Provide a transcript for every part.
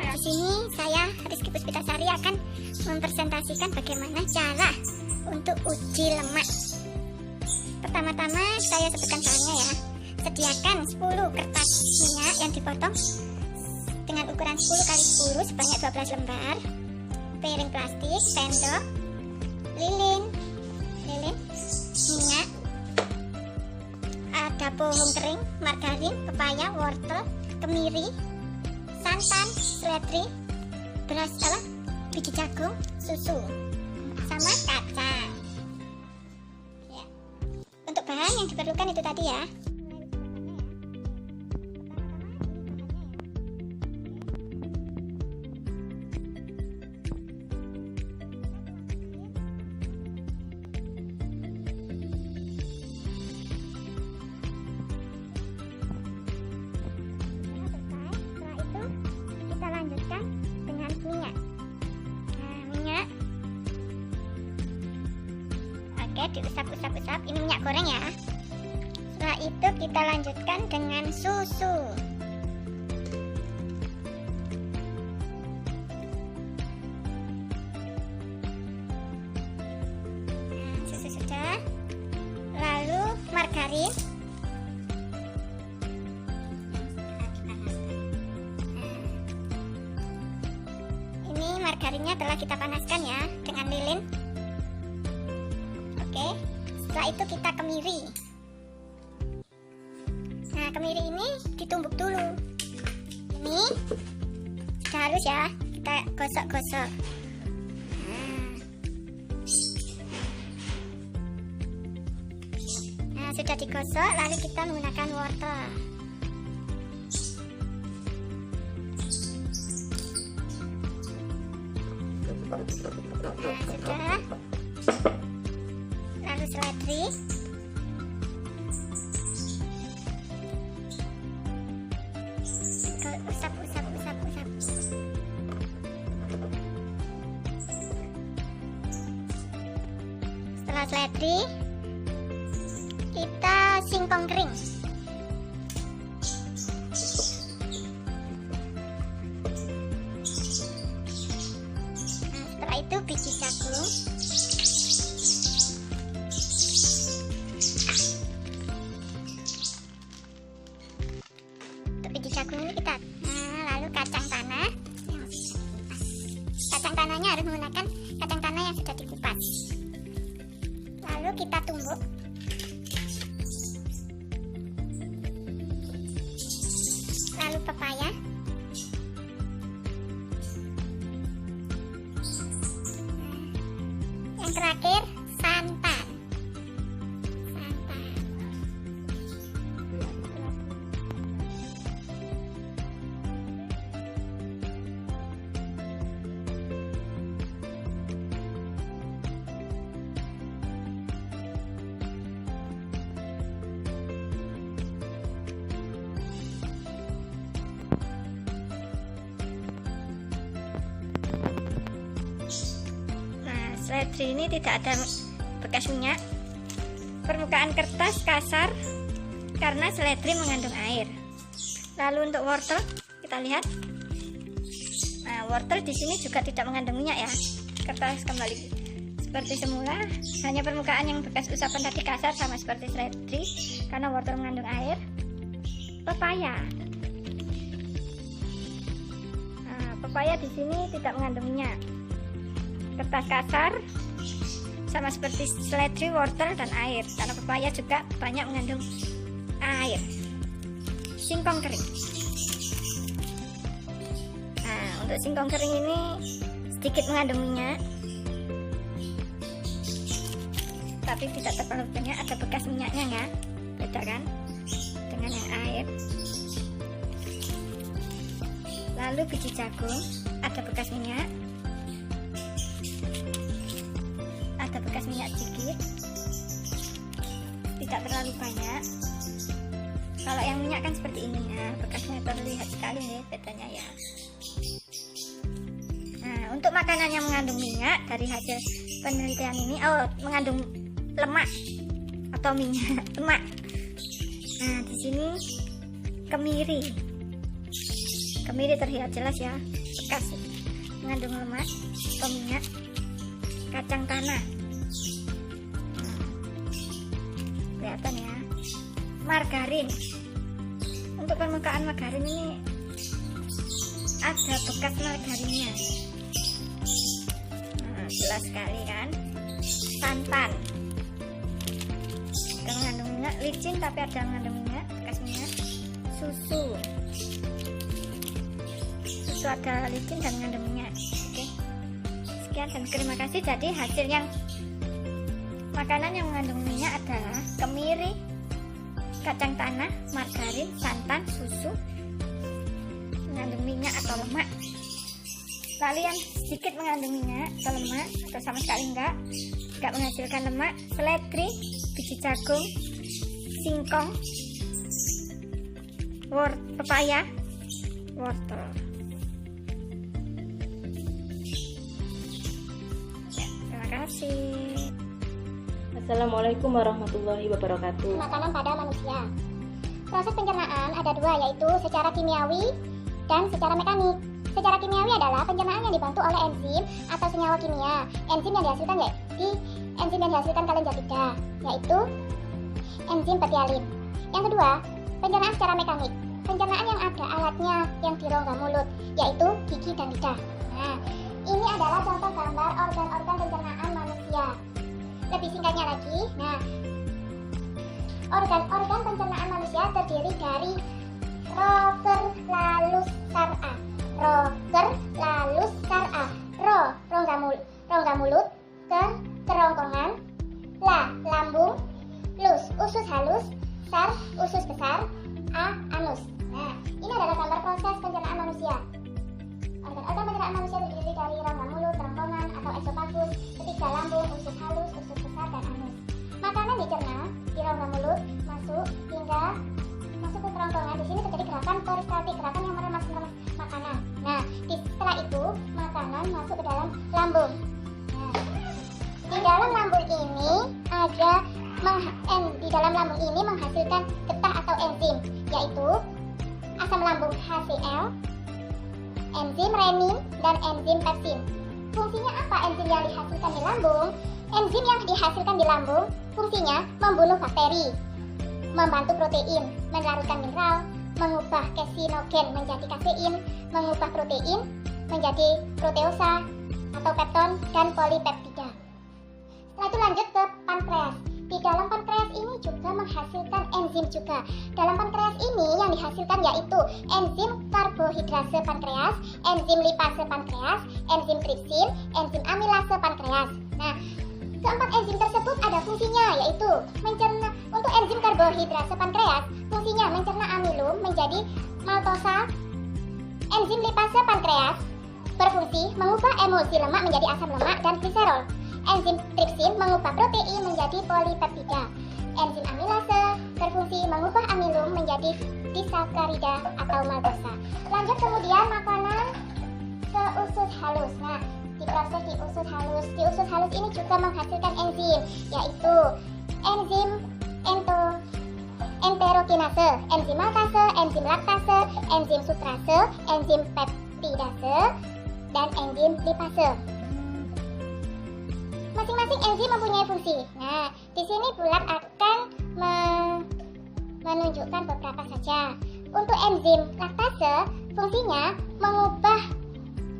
Di sini saya Rizky Puspitasari akan mempresentasikan bagaimana cara untuk uji lemak. Pertama-tama saya sebutkan bahannya ya. Sediakan 10 kertas minyak yang dipotong dengan ukuran 10 x 10 sebanyak 12 lembar. Piring plastik, sendok, lilin, minyak, ada pohon kering, margarin, pepaya, wortel, kemiri, santan, seledri, beras biji jagung, susu, sama kacang. Ya. Untuk bahan yang diperlukan itu tadi ya. Lanjutkan dengan minyak. Minyak. Oke, diusap-usap. Ini minyak goreng ya. Setelah itu kita lanjutkan dengan susu. Susu sudah. Lalu margarin. Margarinnya telah kita panaskan ya dengan lilin. Oke, setelah itu kita kemiri. Nah, kemiri ini ditumbuk dulu. Ini sudah halus ya, kita gosok-gosok. Nah, sudah digosok, lalu kita menggunakan wortel. Nah, sudah. Lalu seledri. Usap. Setelah seledri, kita singkong kering. Itu biji jagung. Untuk biji jagung ini kita lalu kacang tanah. Kacang tanahnya harus menggunakan kacang tanah yang sudah dikupas. Lalu kita tumbuk. Lalu pepaya. Yang terakhir santan. Seledri ini tidak ada bekas minyak. Permukaan kertas kasar karena seledri mengandung air. Lalu untuk wortel kita lihat. Nah, wortel di sini juga tidak mengandung minyak ya. Kertas kembali seperti semula. Hanya permukaan yang bekas usapan tadi kasar sama seperti seledri karena wortel mengandung air. Pepaya. Nah, pepaya di sini tidak mengandung minyak. Kertas kasar sama seperti seledri, wortel, dan air karena pepaya juga banyak mengandung air. Singkong kering. Nah, untuk singkong kering ini sedikit mengandung minyak, tapi tidak terlalu banyak, ada bekas minyaknya ya, beda kan dengan yang air. Lalu biji jagung ada bekas minyak, ada bekas minyak sedikit, tidak terlalu banyak. Kalau yang minyak kan seperti ini ya, bekasnya terlihat sekali nih bedanya ya. Nah, untuk makanan yang mengandung minyak dari hasil penelitian ini, mengandung lemak atau minyak lemak. Nah, di sini kemiri terlihat jelas ya. bekas mengandung lemak atau minyak, kacang tanah, kelihatan ya, margarin. Untuk permukaan margarin ini ada bekas margarinnya, jelas sekali kan. Santan ada mengandung minyak, licin tapi ada mengandung minyak, bekas minyak. Susu ada licin dan mengandung minyak. Oke, sekian dan terima kasih. Jadi hasil yang makanan yang mengandung minyak adalah kemiri, kacang tanah, margarin, santan, susu, mengandung minyak atau lemak. Lalu yang sedikit mengandung minyak atau lemak atau sama sekali enggak menghasilkan lemak, seledri, biji jagung, singkong, pepaya, wortel. Ya, terima kasih. Assalamualaikum warahmatullahi wabarakatuh. Makanan pada manusia. Proses pencernaan ada dua, yaitu secara kimiawi dan secara mekanik. Secara kimiawi adalah pencernaan yang dibantu oleh enzim atau senyawa kimia. Enzim yang dihasilkan kalian jatida, yaitu enzim betialin. Yang kedua, pencernaan secara mekanik. Pencernaan yang ada alatnya yang di rongga mulut, yaitu gigi dan lidah. Nah, ini adalah contoh gambar organ-organ pencernaan manusia. Lebih singkatnya lagi, nah, organ-organ pencernaan manusia terdiri dari roker lalus sar'a. Roker lalus sar'a. Rongga mulut, kerongkongan, lambung, usus halus, usus besar, anus. Nah, ini adalah gambar proses pencernaan manusia. Organ-organ pencernaan manusia terdiri dari rongga mulut, kerongkongan atau esofagus, ketiga lambung, usus halus, usus besar, dan anus. Makanan dicerna di rongga mulut masuk hingga masuk ke kerongkongan. Di sini terjadi gerakan peristaltik, gerakan yang meremas makanan. Nah, setelah itu makanan masuk ke dalam lambung. Nah, di dalam lambung ini menghasilkan getah atau enzim, yaitu asam lambung HCl, enzim renin, dan enzim pepsin. Fungsinya apa enzim yang dihasilkan di lambung? Enzim yang dihasilkan di lambung fungsinya membunuh bakteri, membantu protein, melarutkan mineral, mengubah kesinogen menjadi kasein, mengubah protein menjadi proteosa atau pepton dan polipeptida. Setelah itu lanjut ke pankreas. Di dalam pankreas ini juga menghasilkan enzim juga. Dalam pankreas ini yang dihasilkan yaitu enzim karbohidrase pankreas, enzim lipase pankreas, enzim tripsin, enzim amilase pankreas. Nah, keempat enzim tersebut ada fungsinya, yaitu mencerna. Untuk enzim karbohidrase pankreas, fungsinya mencerna amilum menjadi maltosa. Enzim lipase pankreas berfungsi mengubah emulsi lemak menjadi asam lemak dan gliserol. Enzim tripsin mengubah protein menjadi polipeptida. Enzim amilase berfungsi mengubah amilum menjadi disakarida atau maltosa. Lanjut kemudian makanan ke usus halus. Nah, diproses di usus halus. Di usus halus ini juga menghasilkan enzim, yaitu enzim enterokinase, enzim maltase, enzim laktase, enzim sutrase, enzim peptidase, dan enzim lipase. Masing-masing enzim mempunyai fungsi. Nah, di sini Bulat akan menunjukkan beberapa saja. Untuk enzim laktase, fungsinya mengubah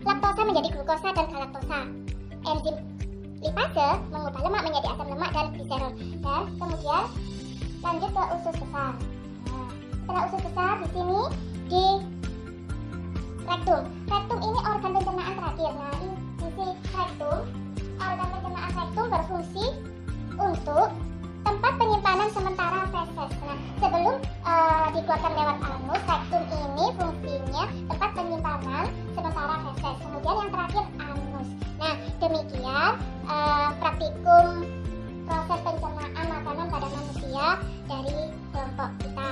laktosa menjadi glukosa dan galaktosa. Enzim lipase mengubah lemak menjadi asam lemak dan gliserol. Dan kemudian lanjut ke usus besar. Nah, setelah usus besar di sini di rektum. Rektum ini organ pencernaan terakhir. Nah, di sisi rektum, organ pencernaan rektum berfungsi untuk tempat penyimpanan sementara feses. Nah, sebelum dikeluarkan lewat anus, rektum ini fungsinya tempat penyimpanan sementara feses. Kemudian yang terakhir anus. Nah, demikian praktikum proses pencernaan makanan pada manusia dari kelompok kita.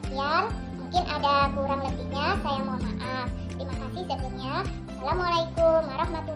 Sekian, mungkin ada kurang lebihnya, saya mohon maaf. Terima kasih sebelumnya. Assalamualaikum warahmatullahi wabarakatuh.